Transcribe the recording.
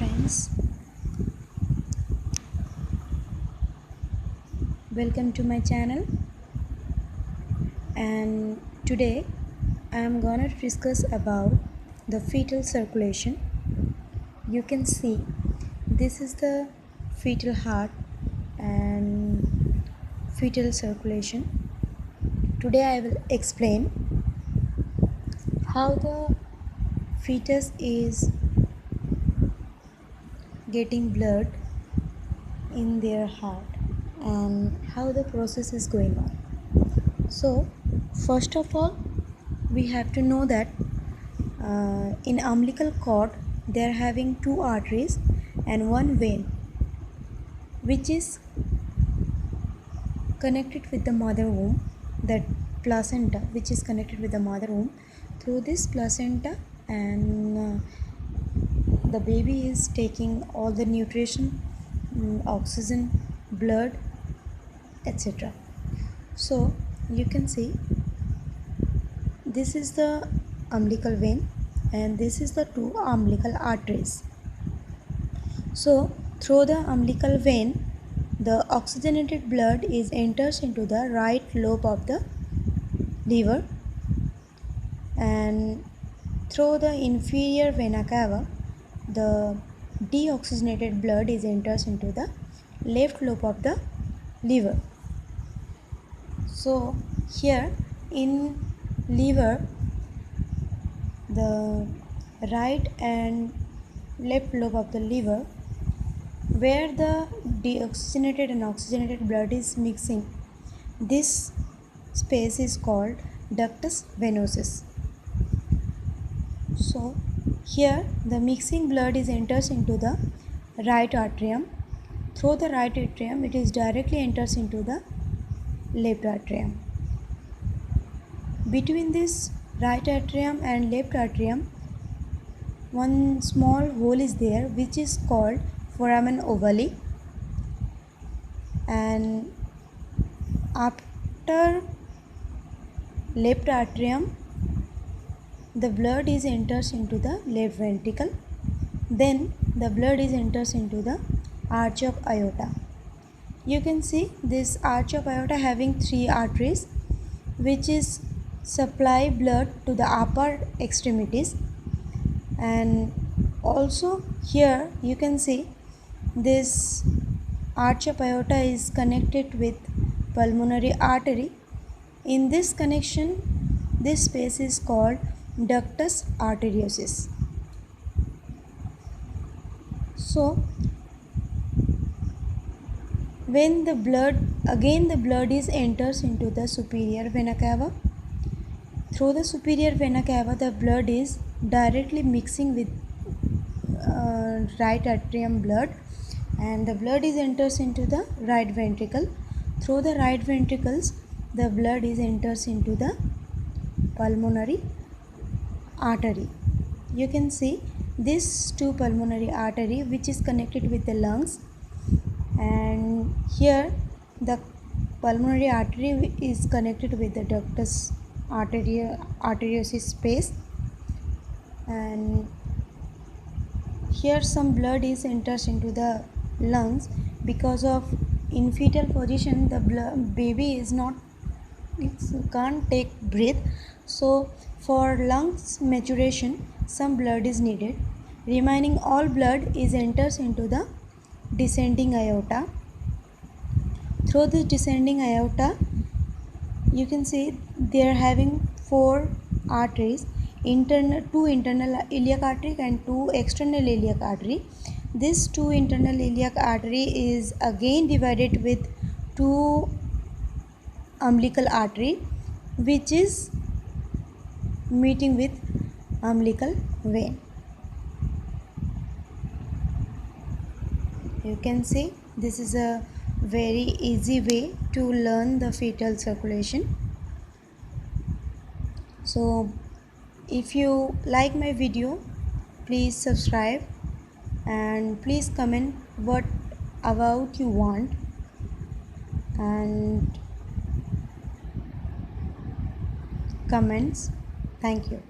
friends, welcome to my channel. And today I am gonna discuss about the fetal circulation. You can see this is the fetal heart and fetal circulation. Today I will explain how the fetus is getting blood in their heart and how the process is going on. So first of all, we have to know that in umbilical cord they are having two arteries and one vein which is connected with the mother womb, that placenta which is connected with the mother womb. Through this placenta and the baby is taking all the nutrition, oxygen, blood, etc. So you can see this is the umbilical vein and this is the two umbilical arteries. So through the umbilical vein the oxygenated blood is enters into the right lobe of the liver, and through the inferior vena cava the deoxygenated blood is enters into the left lobe of the liver. So here in liver the right and left lobe of the liver, where the deoxygenated and oxygenated blood is mixing, this space is called ductus venosus. So here the mixing blood is enters into the right atrium. Through the right atrium it is directly enters into the left atrium. Between this right atrium and left atrium one small hole is there which is called foramen ovale, and after left atrium the blood is enters into the left ventricle, then the blood is enters into the arch of aorta. You can see this arch of aorta having three arteries which is supply blood to the upper extremities, and also here you can see this arch of aorta is connected with pulmonary artery. In this connection this space is called ductus arteriosus. So when the blood is enters into the superior vena cava, through the superior vena cava the blood is directly mixing with right atrium blood, and the blood is enters into the right ventricle. Through the right ventricles the blood is enters into the pulmonary artery. You can see this two pulmonary artery which is connected with the lungs, and here the pulmonary artery is connected with the ductus arteriosus space, and here some blood is enters into the lungs. Because of in fetal position the baby is not, it can't take breath, so for lungs maturation some blood is needed. Remaining all blood is enters into the descending aorta. Through this descending aorta you can see they are having four arteries, two internal iliac artery and two external iliac artery. This two internal iliac artery is again divided with two umbilical artery which is meeting with umbilical vein. You can see this is a very easy way to learn the fetal circulation. So if you like my video, please subscribe and please comment what about you want, and comments. Thank you.